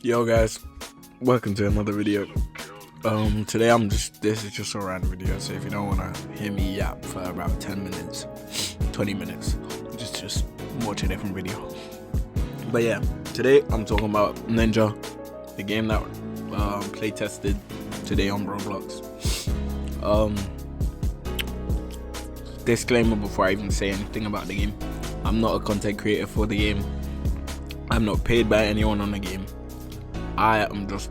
Yo guys, welcome to another video. Today this is just a random video, so if you don't wanna hear me yap for about 10 minutes, 20 minutes, just watch a different video. But yeah, today I'm talking about Ninja, the game that play tested today on Roblox. Disclaimer before I even say anything about the game: I'm not a content creator for the game. I'm not paid by anyone on the game. I am just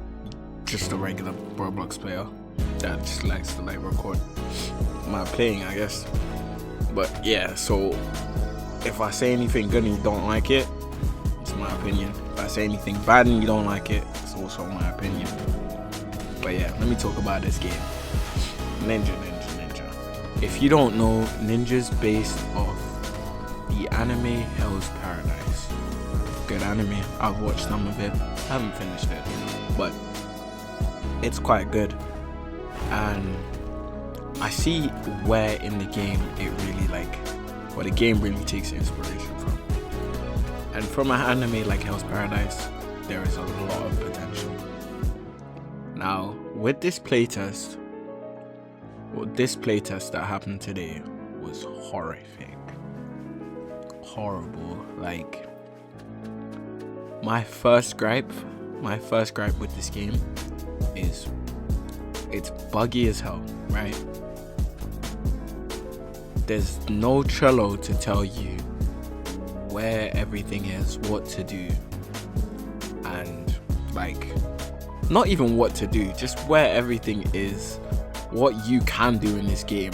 a regular Roblox player that just likes to record my playing, I guess. But yeah, so if I say anything good and you don't like it, it's my opinion. If I say anything bad and you don't like it, it's also my opinion. But yeah, let me talk about this game. Ninja. If you don't know, Ninja's based off the anime Hell's Paradise. Good anime. I've watched some of it. I haven't finished it, but it's quite good. And I see where in the game it really where the game really takes inspiration from. And from an anime like Hell's Paradise, there is a lot of potential. Now, with this playtest, that happened today was horrific. Horrible. My first gripe with this game is it's buggy as hell, right? There's no Trello to tell you where everything is, what to do, and not even what to do, just where everything is, what you can do in this game,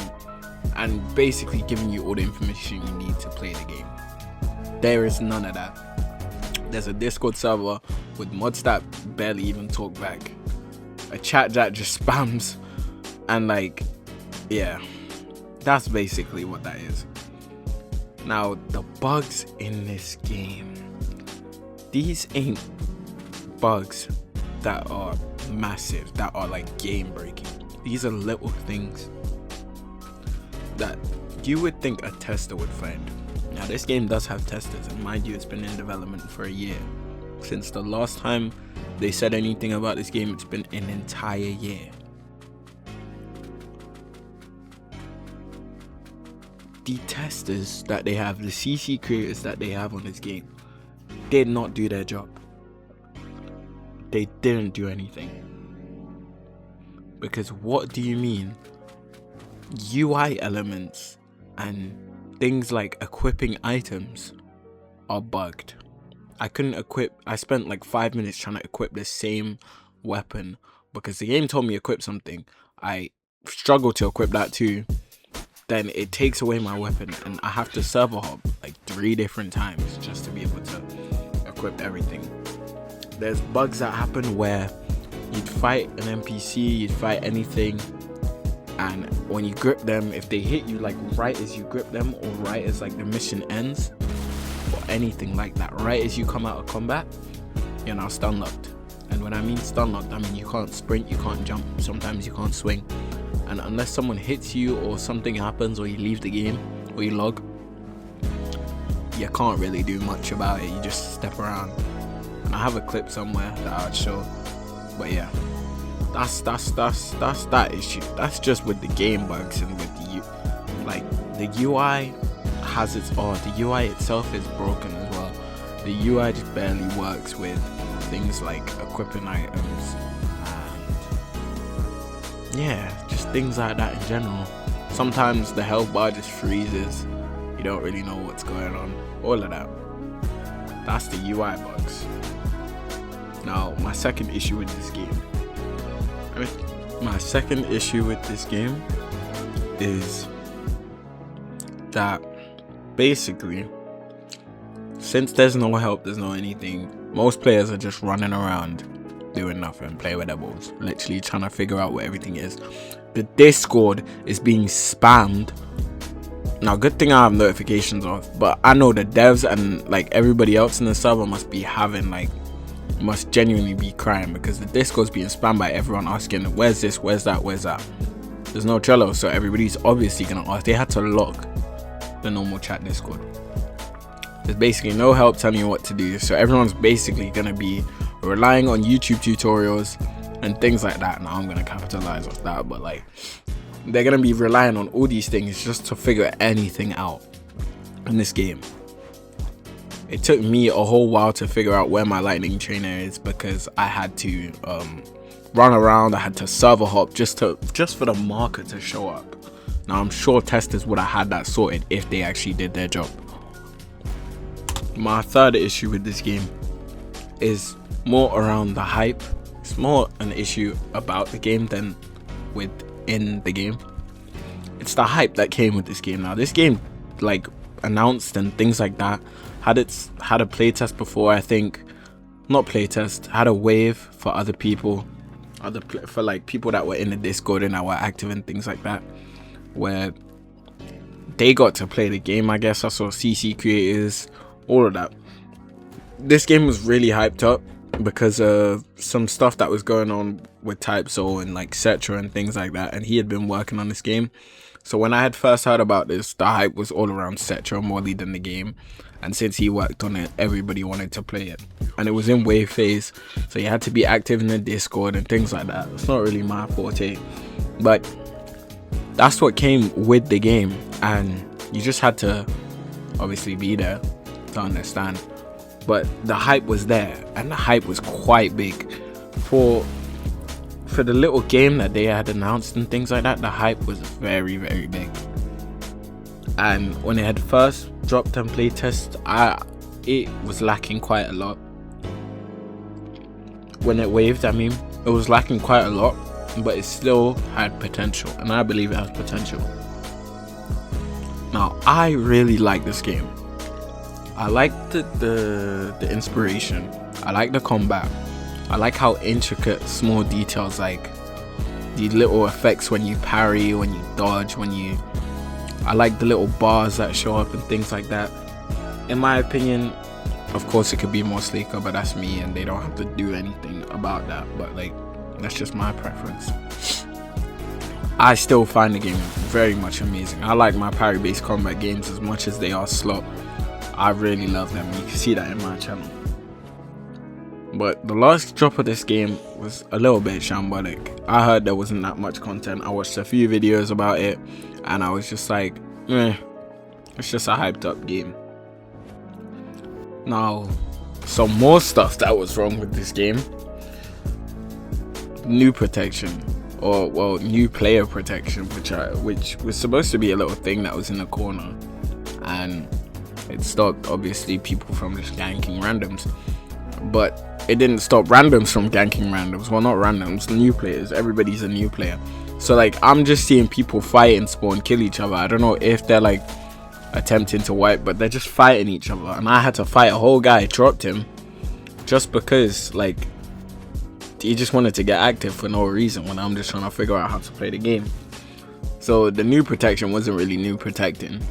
and basically giving you all the information you need to play the game. There is none of that. There's a Discord server with mods that barely even talk back, a chat that just spams, and yeah, that's basically what that is. Now, the bugs in this game, these ain't bugs that are massive, that are game breaking. These are little things that you would think a tester would find. Now, this game does have testers, and mind you, it's been in development for a year. Since the last time they said anything about this game, it's been an entire year. The testers that they have, the CC creators that they have on this game, did not do their job. They didn't do anything. Because what do you mean? UI elements and things like equipping items are bugged. I spent 5 minutes trying to equip the same weapon because the game told me equip something. I struggled to equip that too. Then it takes away my weapon and I have to server hop 3 different times just to be able to equip everything. There's bugs that happen where you'd fight an NPC, you'd fight anything, and when you grip them, if they hit you right as you grip them, or right as the mission ends, or anything like that, right as you come out of combat, you're now stun locked. And when I mean stun locked, I mean you can't sprint, you can't jump, sometimes you can't swing, and unless someone hits you or something happens, or you leave the game or you log, you can't really do much about it. You just step around. And I have a clip somewhere that I'd show, but yeah, that's that issue. That's just with the game bugs, and with the UI has its the UI itself is broken as well. The UI just barely works with things like equipping items and just things like that in general. Sometimes the health bar just freezes, you don't really know what's going on, all of that. That's the UI bugs. Now, my second issue with this game is that basically, since there's no help, there's no anything, most players are just running around doing nothing, playing with their balls, literally trying to figure out what everything is. The Discord is being spammed. Now, good thing I have notifications off, but I know the devs and everybody else in the server must be having must genuinely be crying, because the Discord's being spammed by everyone asking, where's this, where's that, where's that. There's no Trello, so everybody's obviously gonna ask. They had to lock the normal chat Discord. There's basically no help telling you what to do, so everyone's basically gonna be relying on YouTube tutorials and things like that. Now I'm gonna capitalize off that, but like they're gonna be relying on all these things just to figure anything out in this game. It took me a whole while to figure out where my lightning trainer is, because I had to run around. I had to server hop just for the marker to show up. Now I'm sure testers would have had that sorted if they actually did their job. My third issue with this game is more around the hype. It's more an issue about the game than within the game. It's the hype that came with this game. Now this game, like, announced and things like that, had a playtest before. I think not playtest, had a wave for other people, for like people that were in the Discord and that were active and things like that, where they got to play the game. I guess I saw CC creators, all of that. This game was really hyped up because of some stuff that was going on with TypeSoul and like Cetra and things like that, and he had been working on this game. So when I had first heard about this, the hype was all around Cetra more than the game, and since he worked on it, everybody wanted to play it, and it was in wave phase, so you had to be active in the Discord and things like that. It's not really my forte, but that's what came with the game, and you just had to obviously be there to understand. But the hype was there, and the hype was quite big for the little game that they had announced and things like that. The hype was very, very big, and when it had first dropped and playtest, it was lacking quite a lot. When it waved, I mean, it was lacking quite a lot, but it still had potential, and I believe it has potential. Now I really like this game. I like the inspiration. I like the combat. I like how intricate small details, like the little effects when you parry, when you dodge, I like the little bars that show up and things like that. In my opinion, of course it could be more sleeker, but that's me, and they don't have to do anything about that. But like, that's just my preference. I still find the game very much amazing. I like my parry based combat games as much as they are slot. I really love them. You can see that in my channel. But the last drop of this game was a little bit shambolic. I heard there wasn't that much content. I watched a few videos about it, and I was just like, it's just a hyped up game. Now, some more stuff that was wrong with this game. New protection, or well, new player protection, which was supposed to be a little thing that was in the corner, and it stopped obviously people from just ganking randoms. But it didn't stop randoms from ganking randoms. Well, not randoms, new players. Everybody's a new player. So like, I'm just seeing people fight and spawn kill each other. I don't know if they're like attempting to wipe, but they're just fighting each other. And I had to fight a whole guy, dropped him, just because like he just wanted to get active for no reason when I'm just trying to figure out how to play the game. So the new protection wasn't really new protecting.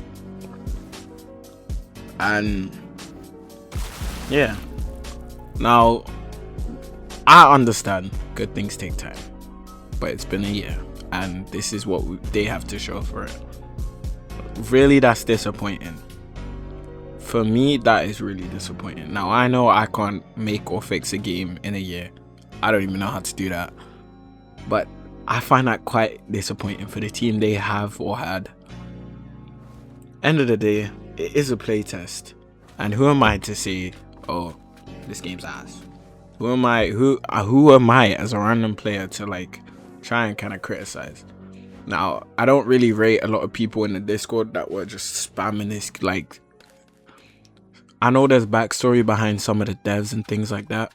And yeah. Now, I understand good things take time, but it's been a year, and this is what they have to show for it. Really, that's disappointing. For me, that is really disappointing. Now, I know I can't make or fix a game in a year. I don't even know how to do that. But I find that quite disappointing for the team they have or had. End of the day, it is a playtest, and who am I to say, oh, this game's ass? Who am I as a random player to like try and kind of criticize? Now, I don't really rate a lot of people in the Discord that were just spamming this. Like, I know there's backstory behind some of the devs and things like that,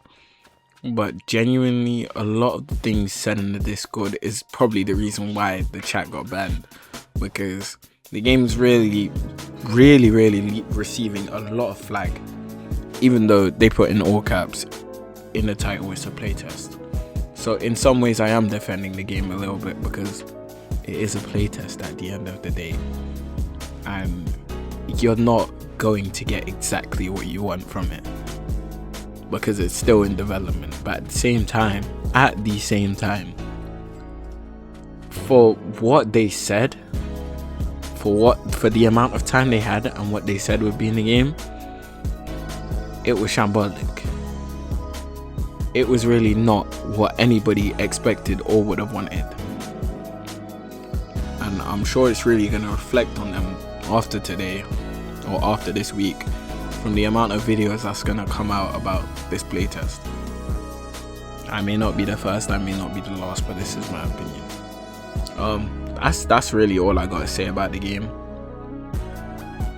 but genuinely a lot of the things said in the Discord is probably the reason why the chat got banned, because the game's really receiving a lot of flag. Even though they put in all caps in the title, it's a playtest. So in some ways I am defending the game a little bit, because it is a playtest at the end of the day, and you're not going to get exactly what you want from it because it's still in development. But at the same time, for what they said, for the amount of time they had and what they said would be in the game, it was shambolic. it was really not what anybody expected or would have wanted. And I'm sure it's really going to reflect on them after today or after this week, from the amount of videos that's going to come out about this playtest. I may not be the first, I may not be the last, but this is my opinion. That's really all I gotta say about the game.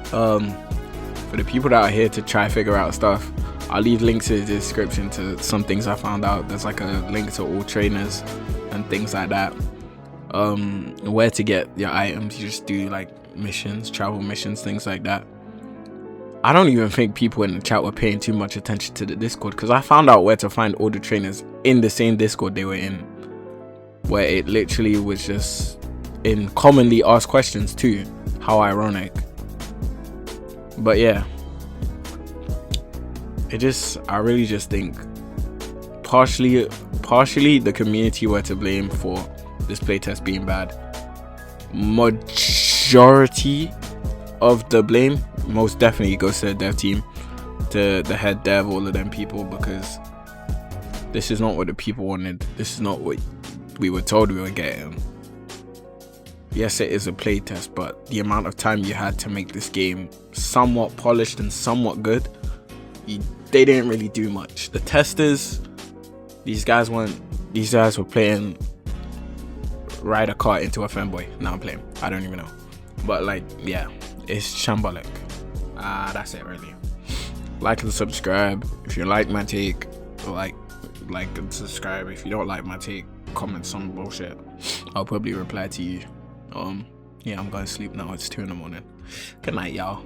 For the people that are here to try figure out stuff, I'll leave links in the description to some things I found out. There's like a link to all trainers and things like that. Where to get your items, you just do like missions, travel missions, things like that. I don't even think people in the chat were paying too much attention to the Discord, because I found out where to find all the trainers in the same Discord they were in, where it literally was just in commonly asked questions too. How ironic. But yeah, I really just think partially the community were to blame for this playtest being bad. Majority of the blame most definitely goes to the dev team, to the head dev, all of them people, because this is not what the people wanted. This is not what we were told we were getting. Yes, it is a playtest, but the amount of time you had to make this game somewhat polished and somewhat good, they didn't really do much. The testers, these guys were playing ride a car into a femboy. Now I'm playing, I don't even know, but like, yeah, it's shambolic. That's it really. Like and subscribe if you like my take. Like and subscribe if you don't like my take. Comment some bullshit, I'll probably reply to you. Yeah, I'm going to sleep now. It's 2 in the morning. Good night, y'all.